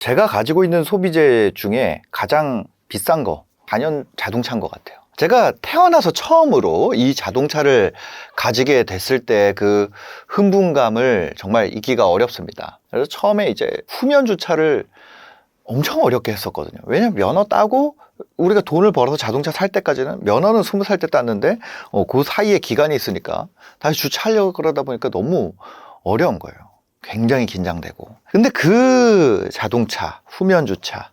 제가 가지고 있는 소비재 중에 가장 비싼 거 단연 자동차인 것 같아요. 제가 태어나서 처음으로 이 자동차를 가지게 됐을 때 그 흥분감을 정말 잊기가 어렵습니다. 그래서 처음에 이제 후면 주차를 엄청 어렵게 했었거든요. 왜냐면 면허 따고 우리가 돈을 벌어서 자동차 살 때까지는, 면허는 20살 때 땄는데 그 사이에 기간이 있으니까 다시 주차하려고 그러다 보니까 너무 어려운 거예요. 굉장히 긴장되고. 근데 그 자동차 후면 주차,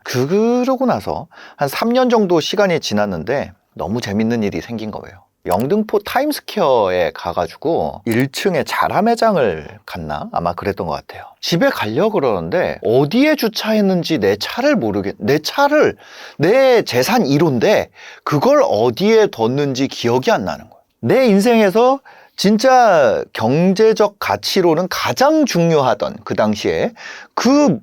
그러고 나서 한 3년 정도 시간이 지났는데 너무 재밌는 일이 생긴 거예요. 영등포 타임스퀘어에 가가지고 1층에 자라 매장을 갔나? 아마 그랬던 것 같아요. 집에 가려고 그러는데 어디에 주차했는지 내 차를 내 재산 1호인데 그걸 어디에 뒀는지 기억이 안 나는 거예요. 내 인생에서 진짜 경제적 가치로는 가장 중요하던 그 당시에 그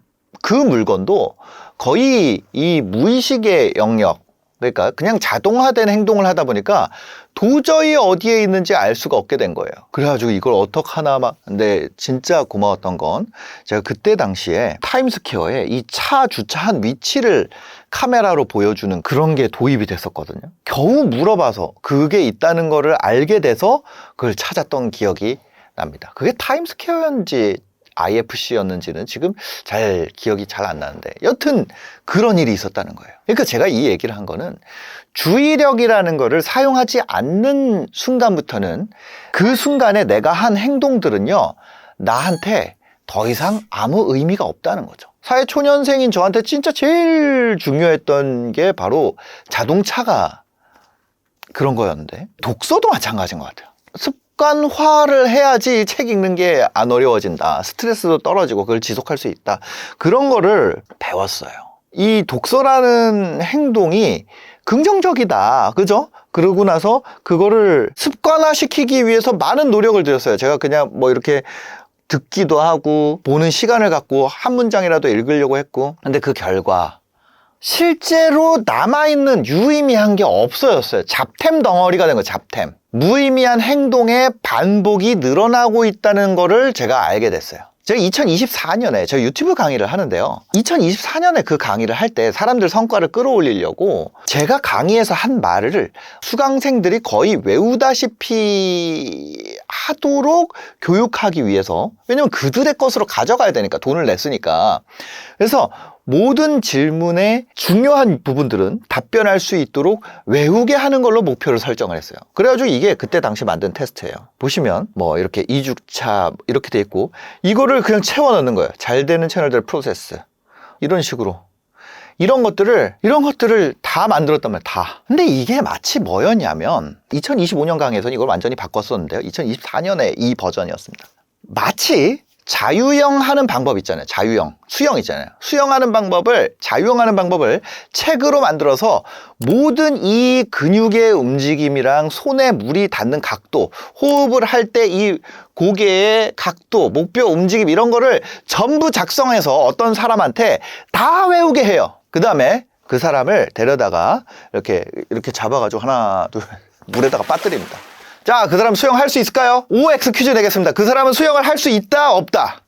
물건도 거의 이 무의식의 영역, 그러니까 그냥 자동화된 행동을 하다 보니까 도저히 어디에 있는지 알 수가 없게 된 거예요. 그래가지고 이걸 어떡하나 막. 근데 진짜 고마웠던 건 제가 그때 당시에 타임스퀘어에 이 차 주차한 위치를 카메라로 보여주는 그런 게 도입이 됐었거든요. 겨우 물어봐서 그게 있다는 거를 알게 돼서 그걸 찾았던 기억이 납니다. 그게 타임스퀘어였는지 IFC였는지는 지금 기억이 잘 안 나는데, 여튼 그런 일이 있었다는 거예요. 그러니까 제가 이 얘기를 한 거는 주의력이라는 거를 사용하지 않는 순간부터는 그 순간에 내가 한 행동들은요, 나한테 더 이상 아무 의미가 없다는 거죠. 사회초년생인 저한테 진짜 제일 중요했던 게 바로 자동차가 그런 거였는데, 독서도 마찬가지인 것 같아요. 습관화를 해야지 책 읽는 게 안 어려워진다. 스트레스도 떨어지고 그걸 지속할 수 있다. 그런 거를 배웠어요. 이 독서라는 행동이 긍정적이다. 그죠? 그러고 나서 그거를 습관화시키기 위해서 많은 노력을 들였어요. 제가 그냥 뭐 이렇게 듣기도 하고 보는 시간을 갖고 한 문장이라도 읽으려고 했고, 근데 그 결과 실제로 남아있는 유의미한 게 없어졌어요. 잡템 덩어리가 된 거예요. 잡템. 무의미한 행동의 반복이 늘어나고 있다는 거를 제가 알게 됐어요. 제가 2024년에 저 유튜브 강의를 하는데요. 2024년에 그 강의를 할 때 사람들 성과를 끌어올리려고 제가 강의에서 한 말을 수강생들이 거의 외우다시피 하도록 교육하기 위해서, 왜냐면 그들의 것으로 가져가야 되니까, 돈을 냈으니까. 그래서 모든 질문의 중요한 부분들은 답변할 수 있도록 외우게 하는 걸로 목표를 설정을 했어요. 그래가지고 이게 그때 당시 만든 테스트예요. 보시면 뭐 이렇게 2주차 이렇게 돼 있고, 이거를 그냥 채워 넣는 거예요. 잘 되는 채널들 프로세스, 이런 식으로 이런 것들을 다 만들었단 말이에요. 다. 근데 이게 마치 뭐였냐면, 2025년 강의에서는 이걸 완전히 바꿨었는데요. 2024년에 이 버전이었습니다. 마치 자유형 하는 방법 있잖아요. 수영 있잖아요. 자유형하는 방법을 책으로 만들어서 모든 이 근육의 움직임이랑 손에 물이 닿는 각도, 호흡을 할 때 이 고개의 각도, 목표 움직임, 이런 거를 전부 작성해서 어떤 사람한테 다 외우게 해요. 그 다음에 그 사람을 데려다가 이렇게 잡아가지고 하나, 둘, 물에다가 빠뜨립니다. 자, 그 사람 수영할 수 있을까요? OX 퀴즈 내겠습니다. 그 사람은 수영을 할 수 있다, 없다?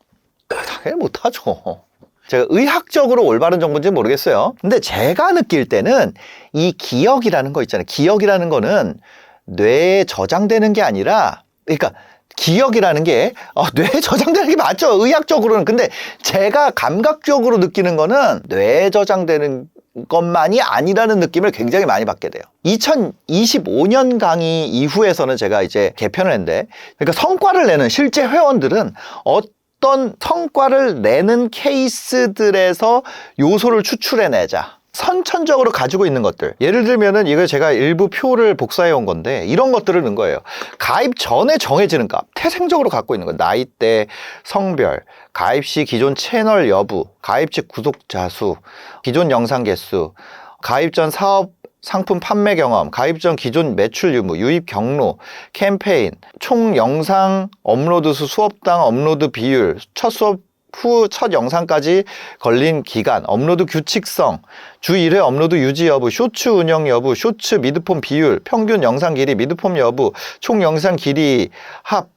당연히 못하죠. 제가 의학적으로 올바른 정보인지 모르겠어요. 근데 제가 느낄 때는 이 기억이라는 거 있잖아요. 기억이라는 거는 뇌에 저장되는 게 아니라, 그러니까 기억이라는 게 뇌에 저장되는 게 맞죠, 의학적으로는. 근데 제가 감각적으로 느끼는 거는 뇌에 저장되는 것만이 아니라는 느낌을 굉장히 많이 받게 돼요. 2025년 강의 이후에서는 제가 이제 개편을 했는데, 그러니까 성과를 내는 실제 회원들은 어떤 성과를 내는 케이스들에서 요소를 추출해내자. 선천적으로 가지고 있는 것들, 예를 들면은 이거 제가 일부 표를 복사해 온 건데, 이런 것들을 넣은 거예요. 가입 전에 정해지는 값, 태생적으로 갖고 있는 거, 나이대, 성별, 가입 시 기존 채널 여부, 가입 직 구독자 수, 기존 영상 개수, 가입 전 사업 상품 판매 경험, 가입 전 기존 매출 유무, 유입 경로, 캠페인, 총 영상 업로드 수, 수업당 업로드 비율, 첫 수업 후 첫 영상까지 걸린 기간, 업로드 규칙성, 주 1회 업로드 유지 여부, 쇼츠 운영 여부, 쇼츠 미드폼 비율, 평균 영상 길이, 미드폼 여부, 총 영상 길이 합,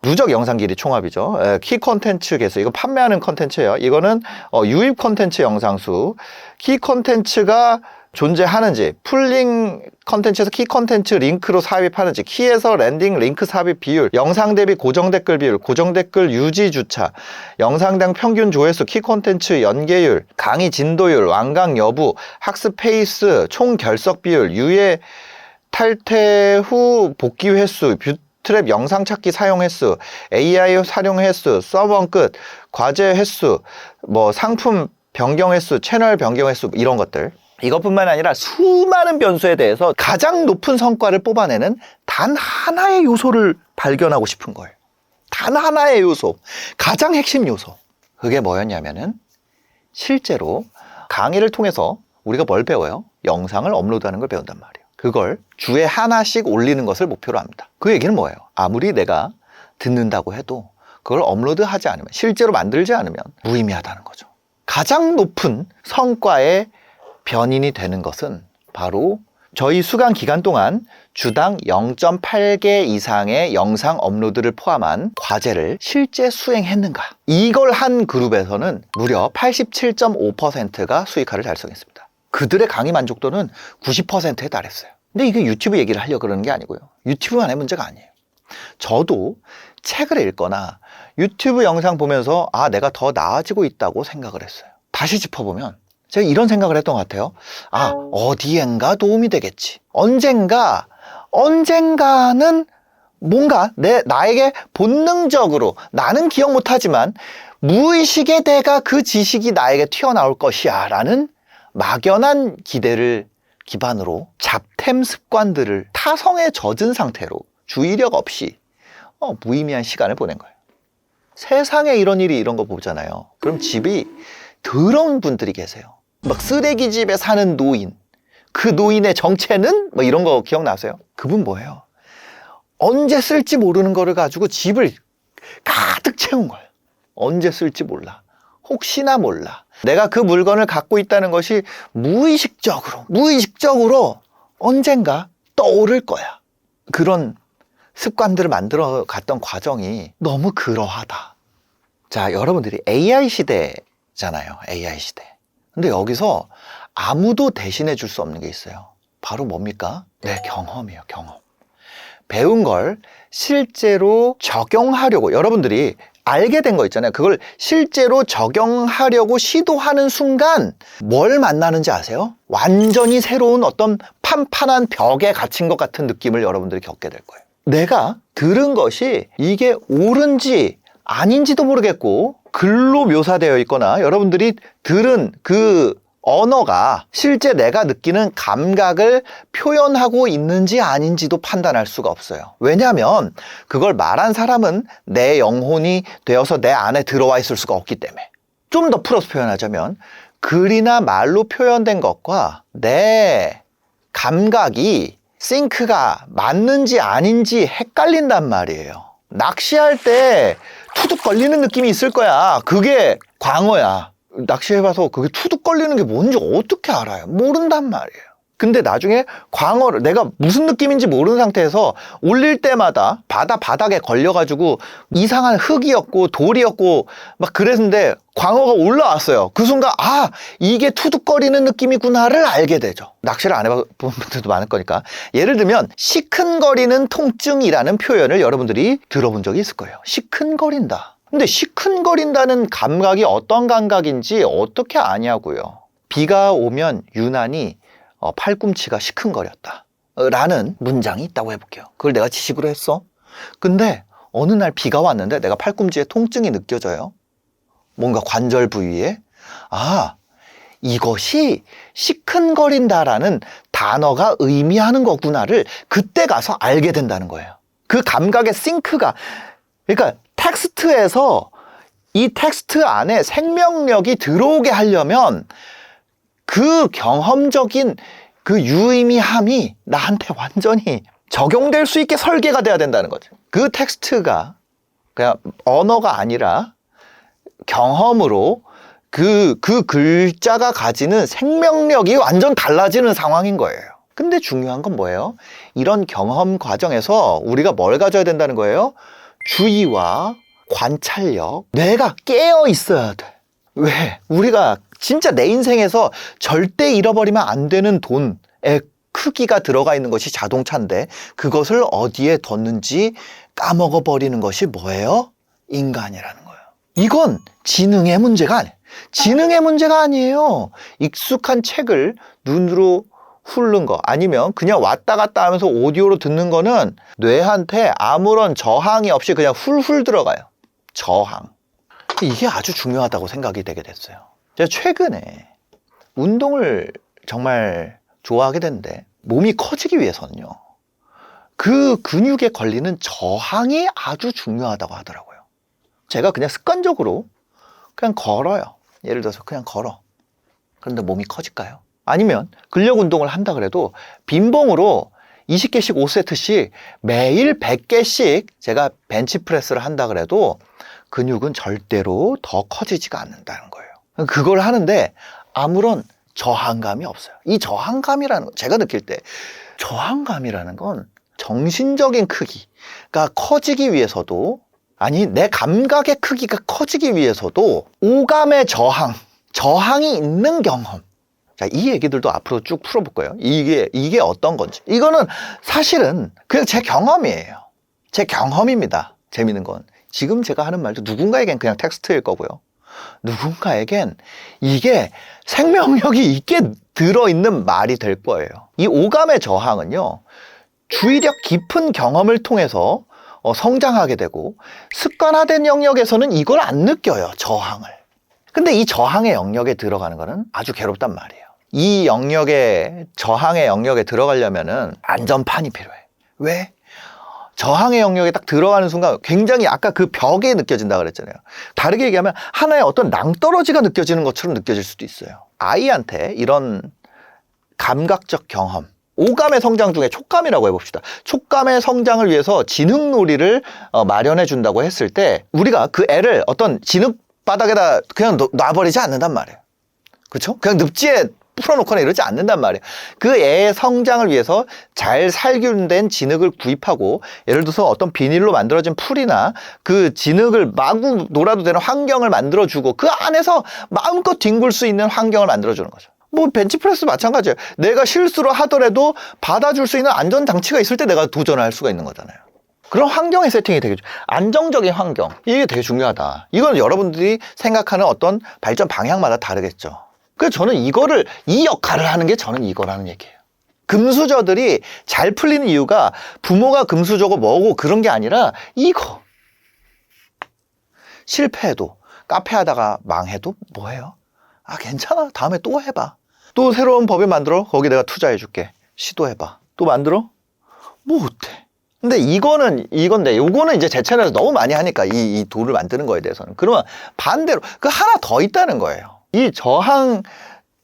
누적 영상 길이 총합이죠. 키 콘텐츠 개수. 이거 판매하는 콘텐츠예요. 이거는 유입 콘텐츠 영상수. 키 콘텐츠가 존재하는지, 풀링 컨텐츠에서 키 컨텐츠 링크로 삽입하는지, 키에서 랜딩 링크 삽입 비율, 영상 대비 고정 댓글 비율, 고정 댓글 유지 주차, 영상당 평균 조회수, 키 컨텐츠 연계율, 강의 진도율, 완강 여부, 학습 페이스, 총 결석 비율, 유예 탈퇴 후 복귀 횟수, 뷰트랩 영상 찾기 사용 횟수, AI 활용 횟수, 서버 끝, 과제 횟수, 상품 변경 횟수, 채널 변경 횟수, 이런 것들. 이것뿐만 아니라 수많은 변수에 대해서 가장 높은 성과를 뽑아내는 단 하나의 요소를 발견하고 싶은 거예요. 단 하나의 요소, 가장 핵심 요소. 그게 뭐였냐면은 실제로 강의를 통해서 우리가 뭘 배워요? 영상을 업로드하는 걸 배운단 말이에요. 그걸 주에 하나씩 올리는 것을 목표로 합니다. 그 얘기는 뭐예요? 아무리 내가 듣는다고 해도 그걸 업로드하지 않으면, 실제로 만들지 않으면 무의미하다는 거죠. 가장 높은 성과의 변인이 되는 것은 바로 저희 수강 기간 동안 주당 0.8개 이상의 영상 업로드를 포함한 과제를 실제 수행했는가. 이걸 한 그룹에서는 무려 87.5%가 수익화를 달성했습니다. 그들의 강의 만족도는 90%에 달했어요. 근데 이게 유튜브 얘기를 하려고 그러는 게 아니고요. 유튜브만의 문제가 아니에요. 저도 책을 읽거나 유튜브 영상 보면서 내가 더 나아지고 있다고 생각을 했어요. 다시 짚어보면 제가 이런 생각을 했던 것 같아요. 어디엔가 도움이 되겠지. 언젠가는 뭔가 나에게 본능적으로, 나는 기억 못하지만 무의식의 내가 그 지식이 나에게 튀어나올 것이야 라는 막연한 기대를 기반으로 잡템 습관들을 타성에 젖은 상태로 주의력 없이 무의미한 시간을 보낸 거예요. 세상에 이런 거 보잖아요. 그럼 집이 더러운 분들이 계세요. 막 쓰레기집에 사는 노인, 그 노인의 정체는 이런 거 기억나세요? 그분 뭐예요? 언제 쓸지 모르는 거를 가지고 집을 가득 채운 거예요. 언제 쓸지 몰라. 혹시나 몰라. 내가 그 물건을 갖고 있다는 것이 무의식적으로 언젠가 떠오를 거야. 그런 습관들을 만들어 갔던 과정이 너무 그러하다. 자, 여러분들이 AI 시대잖아요. AI 시대. 근데 여기서 아무도 대신해 줄 수 없는 게 있어요. 바로 뭡니까? 내 경험이에요. 경험. 배운 걸 실제로 적용하려고, 여러분들이 알게 된 거 있잖아요. 그걸 실제로 적용하려고 시도하는 순간 뭘 만나는지 아세요? 완전히 새로운 어떤 판판한 벽에 갇힌 것 같은 느낌을 여러분들이 겪게 될 거예요. 내가 들은 것이 이게 옳은지 아닌지도 모르겠고, 글로 묘사되어 있거나 여러분들이 들은 그 언어가 실제 내가 느끼는 감각을 표현하고 있는지 아닌지도 판단할 수가 없어요. 왜냐하면 그걸 말한 사람은 내 영혼이 되어서 내 안에 들어와 있을 수가 없기 때문에. 좀 더 풀어서 표현하자면 글이나 말로 표현된 것과 내 감각이 싱크가 맞는지 아닌지 헷갈린단 말이에요. 낚시할 때 투둑 걸리는 느낌이 있을 거야. 그게 광어야. 낚시해봐서 그게 투둑 걸리는 게 뭔지 어떻게 알아요? 모른단 말이에요. 근데 나중에 광어를 내가 무슨 느낌인지 모르는 상태에서 올릴 때마다 바닥에 걸려가지고 이상한 흙이었고 돌이었고 막 그랬는데 광어가 올라왔어요. 그 순간 이게 투둑거리는 느낌이구나를 알게 되죠. 낚시를 안 해본 분들도 많을 거니까. 예를 들면 시큰거리는 통증이라는 표현을 여러분들이 들어본 적이 있을 거예요. 시큰거린다. 근데 시큰거린다는 감각이 어떤 감각인지 어떻게 아냐고요. 비가 오면 유난히 팔꿈치가 시큰거렸다 라는 문장이 있다고 해볼게요. 그걸 내가 지식으로 했어. 근데 어느 날 비가 왔는데 내가 팔꿈치에 통증이 느껴져요. 뭔가 관절 부위에. 이것이 시큰거린다라는 단어가 의미하는 거구나를 그때 가서 알게 된다는 거예요. 그 감각의 싱크가, 그러니까 텍스트에서 이 텍스트 안에 생명력이 들어오게 하려면 그 경험적인 그 유의미함이 나한테 완전히 적용될 수 있게 설계가 돼야 된다는 거죠. 그 텍스트가 그냥 언어가 아니라 경험으로 그 글자가 가지는 생명력이 완전 달라지는 상황인 거예요. 근데 중요한 건 뭐예요? 이런 경험 과정에서 우리가 뭘 가져야 된다는 거예요? 주의와 관찰력, 뇌가 깨어 있어야 돼. 왜? 우리가 진짜 내 인생에서 절대 잃어버리면 안 되는 돈의 크기가 들어가 있는 것이 자동차인데 그것을 어디에 뒀는지 까먹어 버리는 것이 뭐예요? 인간이라는 거예요. 이건 지능의 문제가 아니에요. 지능의 문제가 아니에요. 익숙한 책을 눈으로 훑는 거 아니면 그냥 왔다 갔다 하면서 오디오로 듣는 거는 뇌한테 아무런 저항이 없이 그냥 훌훌 들어가요. 저항. 이게 아주 중요하다고 생각이 되게 됐어요. 제가 최근에 운동을 정말 좋아하게 됐는데 몸이 커지기 위해서는요. 그 근육에 걸리는 저항이 아주 중요하다고 하더라고요. 제가 그냥 습관적으로 그냥 걸어요. 예를 들어서 그냥 걸어. 그런데 몸이 커질까요? 아니면 근력 운동을 한다 그래도 빈봉으로 20개씩 5세트씩 매일 100개씩 제가 벤치프레스를 한다 그래도 근육은 절대로 더 커지지가 않는다는 거예요. 그걸 하는데 아무런 저항감이 없어요. 이 저항감이라는 건 제가 느낄 때 저항감이라는 건 정신적인 크기가 커지기 위해서도 아니 내 감각의 크기가 커지기 위해서도 오감의 저항이 있는 경험. 자, 이 얘기들도 앞으로 쭉 풀어볼 거예요. 이게 어떤 건지. 이거는 사실은 그냥 제 경험이에요. 제 경험입니다. 재밌는 건. 지금 제가 하는 말도 누군가에겐 그냥 텍스트일 거고요. 누군가에겐 이게 생명력이 있게 들어있는 말이 될 거예요. 이 오감의 저항은요. 주의력 깊은 경험을 통해서 성장하게 되고 습관화된 영역에서는 이걸 안 느껴요. 저항을. 근데 이 저항의 영역에 들어가는 거는 아주 괴롭단 말이에요. 이 저항의 영역에 들어가려면은 안전판이 필요해. 왜? 저항의 영역에 딱 들어가는 순간 굉장히 아까 그 벽에 느껴진다 그랬잖아요. 다르게 얘기하면 하나의 어떤 낭떠러지가 느껴지는 것처럼 느껴질 수도 있어요. 아이한테 이런 감각적 경험, 오감의 성장 중에 촉감이라고 해봅시다. 촉감의 성장을 위해서 진흙놀이를 마련해 준다고 했을 때 우리가 그 애를 어떤 진흙바닥에다 그냥 놔버리지 않는단 말이에요. 그렇죠? 그냥 늪지에 풀어놓거나 이러지 않는단 말이에요. 그 애의 성장을 위해서 잘 살균된 진흙을 구입하고 예를 들어서 어떤 비닐로 만들어진 풀이나 그 진흙을 마구 놀아도 되는 환경을 만들어주고 그 안에서 마음껏 뒹굴 수 있는 환경을 만들어주는 거죠. 뭐 벤치프레스 마찬가지예요. 내가 실수를 하더라도 받아줄 수 있는 안전장치가 있을 때 내가 도전할 수가 있는 거잖아요. 그런 환경의 세팅이 되게 안정적인 환경, 이게 되게 중요하다. 이건 여러분들이 생각하는 어떤 발전 방향마다 다르겠죠. 그래서 저는 이 역할을 하는 게 저는 이거라는 얘기예요. 금수저들이 잘 풀리는 이유가 부모가 금수저고 뭐고 그런 게 아니라 이거. 실패해도 카페 하다가 망해도 뭐해요? 아 괜찮아. 다음에 또 해봐. 또 새로운 법인 만들어. 거기 내가 투자해 줄게. 시도해봐. 또 만들어? 뭐 어때? 근데 이거는 요거는 이제 제 채널에서 너무 많이 하니까 이 도를 만드는 거에 대해서는. 그러면 반대로 그 하나 더 있다는 거예요. 이 저항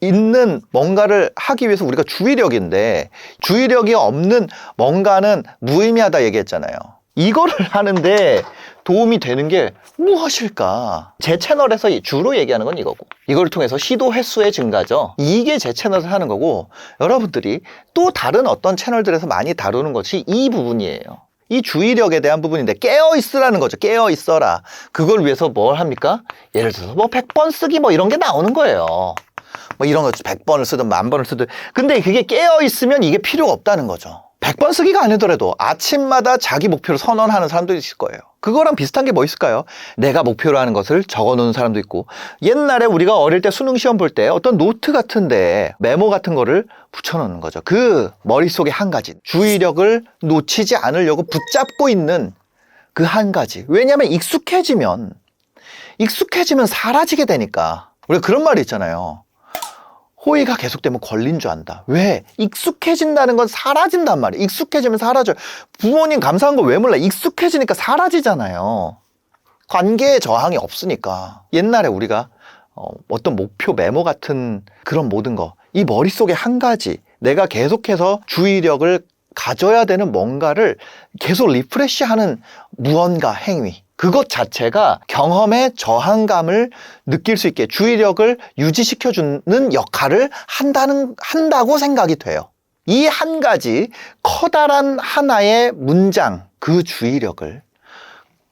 있는 뭔가를 하기 위해서 우리가 주의력인데 주의력이 없는 뭔가는 무의미하다 얘기했잖아요. 이거를 하는데 도움이 되는 게 무엇일까? 제 채널에서 주로 얘기하는 건 이거고 이걸 통해서 시도 횟수의 증가죠. 이게 제 채널에서 하는 거고 여러분들이 또 다른 어떤 채널들에서 많이 다루는 것이 이 부분이에요. 이 주의력에 대한 부분인데 깨어있으라는 거죠. 깨어있어라. 그걸 위해서 뭘 합니까? 예를 들어서 뭐 100번 쓰기 뭐 이런 게 나오는 거예요. 뭐 이런 거 100번을 쓰든 10,000번을 쓰든 근데 그게 깨어있으면 이게 필요가 없다는 거죠. 100번 쓰기가 아니더라도 아침마다 자기 목표를 선언하는 사람도 있을 거예요. 그거랑 비슷한 게 뭐 있을까요? 내가 목표로 하는 것을 적어놓는 사람도 있고 옛날에 우리가 어릴 때 수능 시험 볼 때 어떤 노트 같은데 메모 같은 거를 붙여놓는 거죠. 그 머릿속에 한 가지 주의력을 놓치지 않으려고 붙잡고 있는 그 한 가지. 왜냐하면 익숙해지면 사라지게 되니까. 우리가 그런 말이 있잖아요. 호의가 계속되면 걸린 줄 안다. 왜? 익숙해진다는 건 사라진단 말이에요. 익숙해지면 사라져요. 부모님 감사한 거 왜 몰라? 익숙해지니까 사라지잖아요. 관계의 저항이 없으니까. 옛날에 우리가 어떤 목표 메모 같은 그런 모든 거, 이 머릿속에 한 가지 내가 계속해서 주의력을 가져야 되는 뭔가를 계속 리프레시하는 무언가 행위, 그것 자체가 경험의 저항감을 느낄 수 있게 주의력을 유지시켜주는 역할을 한다고 생각이 돼요. 이 한 가지 커다란 하나의 문장, 그 주의력을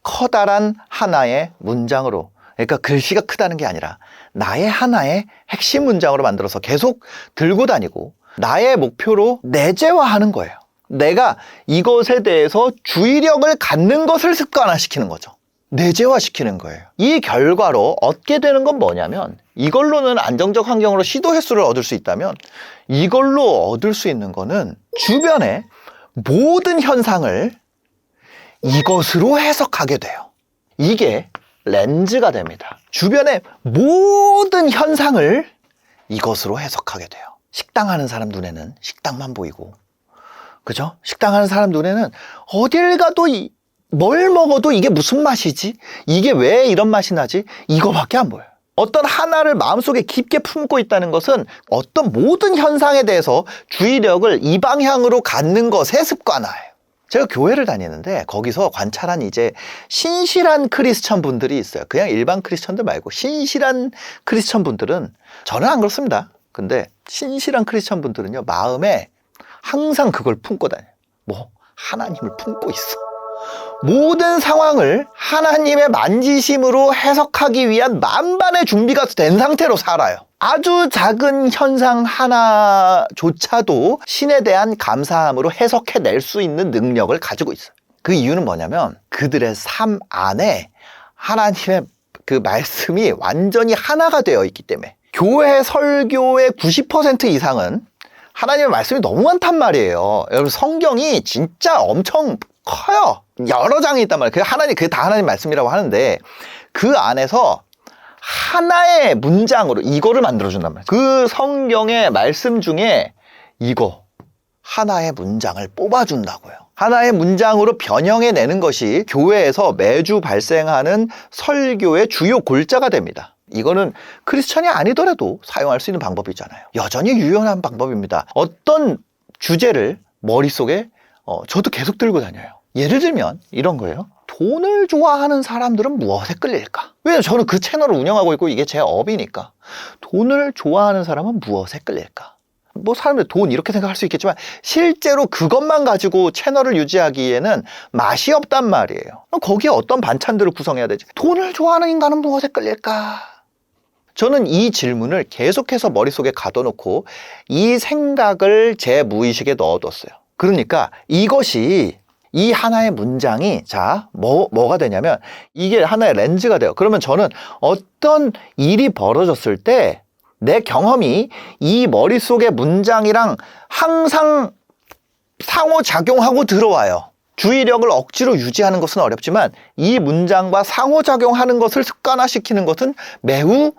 커다란 하나의 문장으로, 그러니까 글씨가 크다는 게 아니라 나의 하나의 핵심 문장으로 만들어서 계속 들고 다니고 나의 목표로 내재화하는 거예요. 내가 이것에 대해서 주의력을 갖는 것을 습관화시키는 거죠. 내재화시키는 거예요. 이 결과로 얻게 되는 건 뭐냐면, 이걸로는 안정적 환경으로 시도 횟수를 얻을 수 있다면, 이걸로 얻을 수 있는 거는 주변의 모든 현상을 이것으로 해석하게 돼요. 이게 렌즈가 됩니다. 주변의 모든 현상을 이것으로 해석하게 돼요. 식당 하는 사람 눈에는 식당만 보이고, 그죠? 식당 하는 사람 눈에는 어딜 가도 뭘 먹어도 이게 무슨 맛이지? 이게 왜 이런 맛이 나지? 이거밖에 안 보여요. 어떤 하나를 마음속에 깊게 품고 있다는 것은 어떤 모든 현상에 대해서 주의력을 이 방향으로 갖는 것의 습관화예요. 제가 교회를 다니는데 거기서 관찰한 이제 신실한 크리스천 분들이 있어요. 그냥 일반 크리스천들 말고 신실한 크리스천 분들은, 저는 안 그렇습니다. 근데 신실한 크리스천 분들은요, 마음에 항상 그걸 품고 다녀요. 뭐? 하나님을 품고 있어. 모든 상황을 하나님의 만지심으로 해석하기 위한 만반의 준비가 된 상태로 살아요. 아주 작은 현상 하나조차도 신에 대한 감사함으로 해석해낼 수 있는 능력을 가지고 있어요. 그 이유는 뭐냐면 그들의 삶 안에 하나님의 그 말씀이 완전히 하나가 되어 있기 때문에. 교회 설교의 90% 이상은 하나님의 말씀이 너무 많단 말이에요. 여러분, 성경이 진짜 엄청 커요. 여러 장이 있단 말이에요. 그게 다 하나님 말씀이라고 하는데 그 안에서 하나의 문장으로 이거를 만들어준단 말이에요. 그 성경의 말씀 중에 이거 하나의 문장을 뽑아준다고요. 하나의 문장으로 변형해내는 것이 교회에서 매주 발생하는 설교의 주요 골자가 됩니다. 이거는 크리스천이 아니더라도 사용할 수 있는 방법이잖아요. 여전히 유용한 방법입니다. 어떤 주제를 머릿속에 저도 계속 들고 다녀요. 예를 들면 이런 거예요. 돈을 좋아하는 사람들은 무엇에 끌릴까? 왜냐면 저는 그 채널을 운영하고 있고 이게 제 업이니까. 돈을 좋아하는 사람은 무엇에 끌릴까? 뭐 사람들 돈 이렇게 생각할 수 있겠지만 실제로 그것만 가지고 채널을 유지하기에는 맛이 없단 말이에요. 거기에 어떤 반찬들을 구성해야 되지? 돈을 좋아하는 인간은 무엇에 끌릴까? 저는 이 질문을 계속해서 머릿속에 가둬놓고 이 생각을 제 무의식에 넣어뒀어요. 그러니까 이것이 이 하나의 문장이 뭐가 되냐면 이게 하나의 렌즈가 돼요. 그러면 저는 어떤 일이 벌어졌을 때 내 경험이 이 머릿속의 문장이랑 항상 상호작용하고 들어와요. 주의력을 억지로 유지하는 것은 어렵지만 이 문장과 상호작용하는 것을 습관화시키는 것은 매우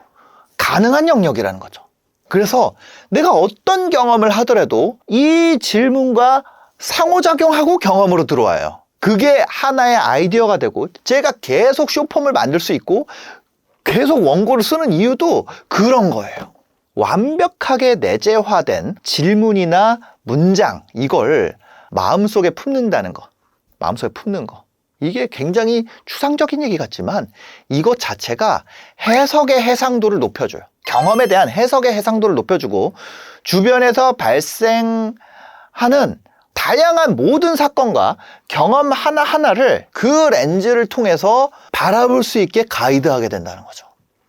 가능한 영역이라는 거죠. 그래서 내가 어떤 경험을 하더라도 이 질문과 상호작용하고 경험으로 들어와요. 그게 하나의 아이디어가 되고 제가 계속 쇼폼을 만들 수 있고 계속 원고를 쓰는 이유도 그런 거예요. 완벽하게 내재화된 질문이나 문장, 이걸 마음속에 품는다는 거, 마음속에 품는 거. 이게 굉장히 추상적인 얘기 같지만 이것 자체가 해석의 해상도를 높여줘요. 경험에 대한 해석의 해상도를 높여주고 주변에서 발생하는 다양한 모든 사건과 경험 하나하나를 그 렌즈를 통해서 바라볼 수 있게 가이드하게 된다는 거죠.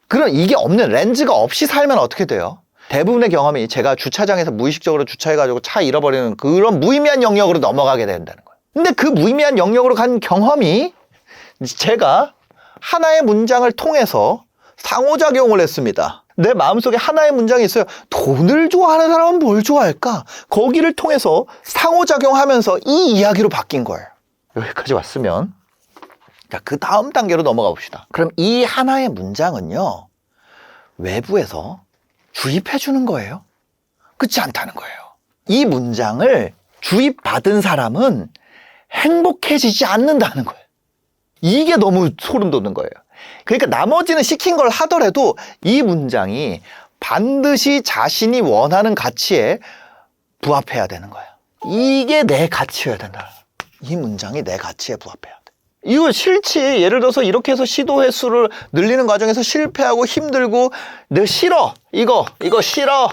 그럼 이게 없는, 렌즈가 없이 살면 어떻게 돼요? 대부분의 경험이 제가 주차장에서 무의식적으로 주차해가지고 차 잃어버리는 그런 무의미한 영역으로 넘어가게 된다는 거예요. 근데 그 무의미한 영역으로 간 경험이 제가 하나의 문장을 통해서 상호작용을 했습니다. 내 마음속에 하나의 문장이 있어요. 돈을 좋아하는 사람은 뭘 좋아할까? 거기를 통해서 상호작용하면서 이 이야기로 바뀐 거예요. 여기까지 왔으면 자, 그 다음 단계로 넘어가 봅시다. 그럼 이 하나의 문장은요, 외부에서 주입해 주는 거예요? 그렇지 않다는 거예요. 이 문장을 주입받은 사람은 행복해지지 않는다는 거예요. 이게 너무 소름 돋는 거예요. 그러니까 나머지는 시킨 걸 하더라도 이 문장이 반드시 자신이 원하는 가치에 부합해야 되는 거예요. 이게 내 가치여야 된다. 이 문장이 내 가치에 부합해야 돼. 이거 싫지. 예를 들어서 이렇게 해서 시도 횟수를 늘리는 과정에서 실패하고 힘들고 내가 싫어. 이거 싫어.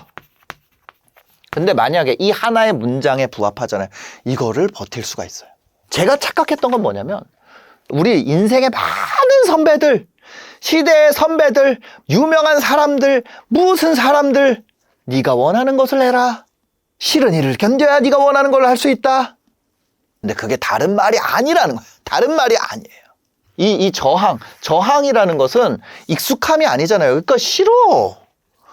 근데 만약에 이 하나의 문장에 부합하잖아요. 이거를 버틸 수가 있어요. 제가 착각했던 건 뭐냐면 우리 인생의 많은 선배들, 시대의 선배들, 유명한 사람들, 무슨 사람들, 네가 원하는 것을 해라. 싫은 일을 견뎌야 네가 원하는 걸 할 수 있다. 근데 그게 다른 말이 아니라는 거예요. 다른 말이 아니에요. 이 저항이라는 것은 익숙함이 아니잖아요. 그러니까 싫어.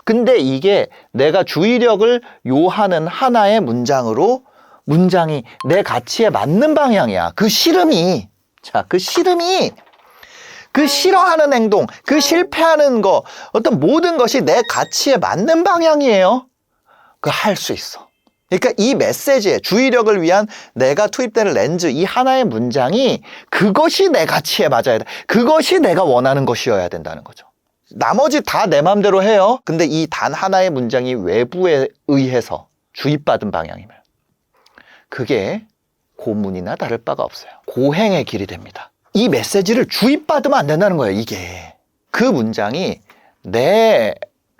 근데 이게 내가 주의력을 요하는 하나의 문장이 내 가치에 맞는 방향이야. 그 싫음이, 그 싫어하는 행동, 그 실패하는 거, 어떤 모든 것이 내 가치에 맞는 방향이에요. 그거 할 수 있어. 그러니까 이 메시지에 주의력을 위한 내가 투입되는 렌즈, 이 하나의 문장이 그것이 내 가치에 맞아야 돼. 그것이 내가 원하는 것이어야 된다는 거죠. 나머지 다 내 맘대로 해요. 근데 이 단 하나의 문장이 외부에 의해서 주입받은 방향이면 그게 고문이나 다를 바가 없어요. 고행의 길이 됩니다. 이 메시지를 주입받으면 안 된다는 거예요, 이게. 그 문장이 내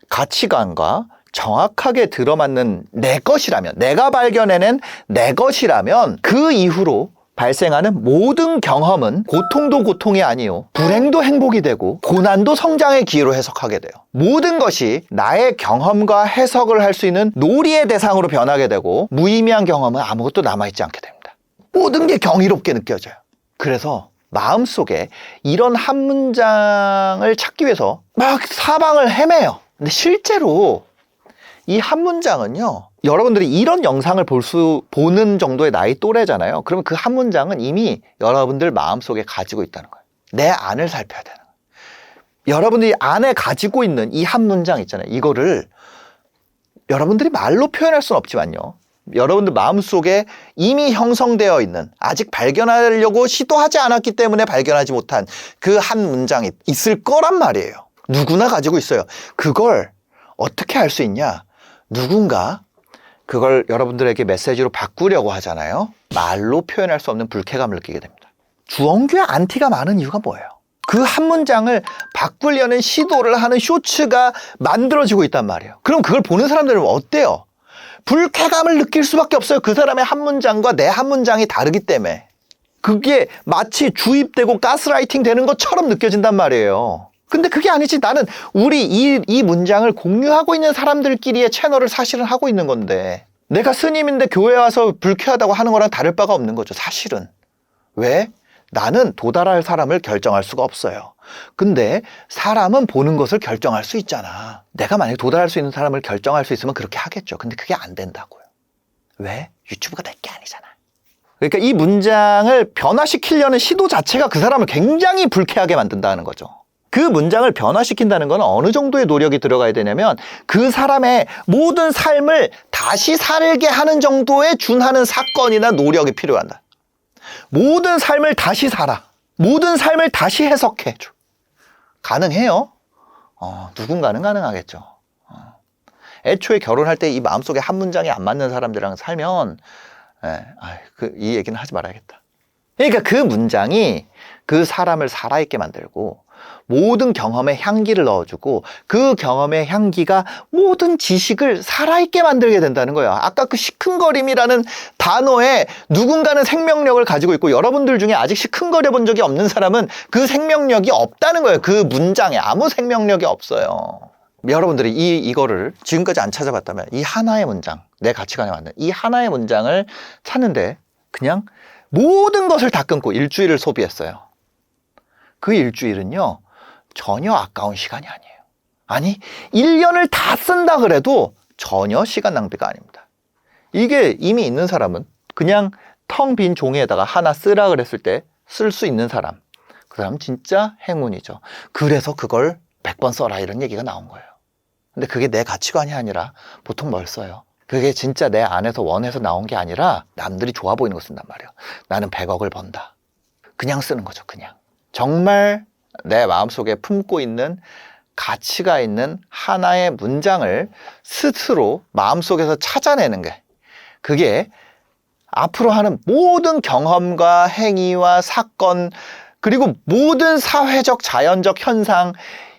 가치관과 정확하게 들어맞는 내 것이라면, 내가 발견해낸 내 것이라면 그 이후로 발생하는 모든 경험은 고통도 고통이 아니요, 불행도 행복이 되고 고난도 성장의 기회로 해석하게 돼요. 모든 것이 나의 경험과 해석을 할 수 있는 놀이의 대상으로 변하게 되고 무의미한 경험은 아무것도 남아있지 않게 됩니다. 모든 게 경이롭게 느껴져요. 그래서 마음속에 이런 한 문장을 찾기 위해서 막 사방을 헤매요. 근데 실제로 이 한 문장은요, 여러분들이 이런 영상을 보는 정도의 나이 또래잖아요. 그러면 그 한 문장은 이미 여러분들 마음속에 가지고 있다는 거예요. 내 안을 살펴야 되는 거예요. 여러분들이 안에 가지고 있는 이 한 문장 있잖아요. 이거를 여러분들이 말로 표현할 수는 없지만요, 여러분들 마음속에 이미 형성되어 있는, 아직 발견하려고 시도하지 않았기 때문에 발견하지 못한 그 한 문장이 있을 거란 말이에요. 누구나 가지고 있어요. 그걸 어떻게 할 수 있냐? 누군가 그걸 여러분들에게 메시지로 바꾸려고 하잖아요. 말로 표현할 수 없는 불쾌감을 느끼게 됩니다. 주원규의 안티가 많은 이유가 뭐예요? 그 한 문장을 바꾸려는 시도를 하는 쇼츠가 만들어지고 있단 말이에요. 그럼 그걸 보는 사람들은 어때요? 불쾌감을 느낄 수밖에 없어요. 그 사람의 한 문장과 내 한 문장이 다르기 때문에. 그게 마치 주입되고 가스라이팅 되는 것처럼 느껴진단 말이에요. 근데 그게 아니지. 나는 이 문장을 공유하고 있는 사람들끼리의 채널을 사실은 하고 있는 건데, 내가 스님인데 교회 와서 불쾌하다고 하는 거랑 다를 바가 없는 거죠, 사실은. 왜? 나는 도달할 사람을 결정할 수가 없어요. 근데 사람은 보는 것을 결정할 수 있잖아. 내가 만약에 도달할 수 있는 사람을 결정할 수 있으면 그렇게 하겠죠. 근데 그게 안 된다고요. 왜? 유튜브가 될 게 아니잖아. 그러니까 이 문장을 변화시키려는 시도 자체가 그 사람을 굉장히 불쾌하게 만든다는 거죠. 그 문장을 변화시킨다는 건 어느 정도의 노력이 들어가야 되냐면, 그 사람의 모든 삶을 다시 살게 하는 정도에 준하는 사건이나 노력이 필요하다. 모든 삶을 다시 살아. 모든 삶을 다시 해석해줘. 가능해요? 누군가는 가능하겠죠. 애초에 결혼할 때 이 마음속에 한 문장이 안 맞는 사람들이랑 살면, 이 얘기는 하지 말아야겠다. 그러니까 그 문장이 그 사람을 살아있게 만들고 모든 경험에 향기를 넣어주고, 그 경험의 향기가 모든 지식을 살아있게 만들게 된다는 거예요. 아까 그 시큰거림이라는 단어에 누군가는 생명력을 가지고 있고, 여러분들 중에 아직 시큰거려 본 적이 없는 사람은 그 생명력이 없다는 거예요. 그 문장에 아무 생명력이 없어요. 여러분들이 이거를 지금까지 안 찾아봤다면, 이 하나의 문장, 내 가치관에 맞는 이 하나의 문장을 찾는데 그냥 모든 것을 다 끊고 일주일을 소비했어요. 그 일주일은요, 전혀 아까운 시간이 아니에요. 아니, 1년을 다 쓴다 그래도 전혀 시간 낭비가 아닙니다. 이게 이미 있는 사람은 그냥 텅 빈 종이에다가 하나 쓰라 그랬을 때 쓸 수 있는 사람, 그 사람 진짜 행운이죠. 그래서 그걸 100번 써라 이런 얘기가 나온 거예요. 근데 그게 내 가치관이 아니라 보통 뭘 써요? 그게 진짜 내 안에서 원해서 나온 게 아니라 남들이 좋아 보이는 거 쓴단 말이에요. 나는 100억을 번다. 그냥 쓰는 거죠, 그냥. 정말 내 마음속에 품고 있는 가치가 있는 하나의 문장을 스스로 마음속에서 찾아내는 게, 그게 앞으로 하는 모든 경험과 행위와 사건, 그리고 모든 사회적 자연적 현상,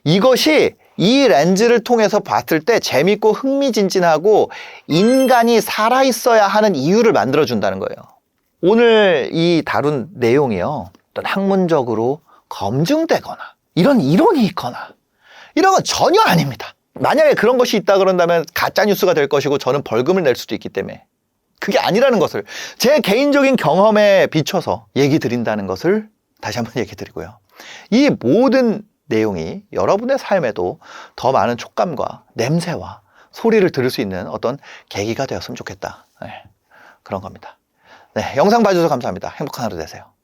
이것이 이 렌즈를 통해서 봤을 때 재밌고 흥미진진하고 인간이 살아있어야 하는 이유를 만들어준다는 거예요. 오늘 이 다룬 내용이요, 어떤 학문적으로 검증되거나 이런 이론이 있거나 이런 건 전혀 아닙니다. 만약에 그런 것이 있다 그런다면 가짜뉴스가 될 것이고 저는 벌금을 낼 수도 있기 때문에 그게 아니라는 것을 제 개인적인 경험에 비춰서 얘기 드린다는 것을 다시 한번 얘기 드리고요. 이 모든 내용이 여러분의 삶에도 더 많은 촉감과 냄새와 소리를 들을 수 있는 어떤 계기가 되었으면 좋겠다. 네, 그런 겁니다. 네, 영상 봐주셔서 감사합니다. 행복한 하루 되세요.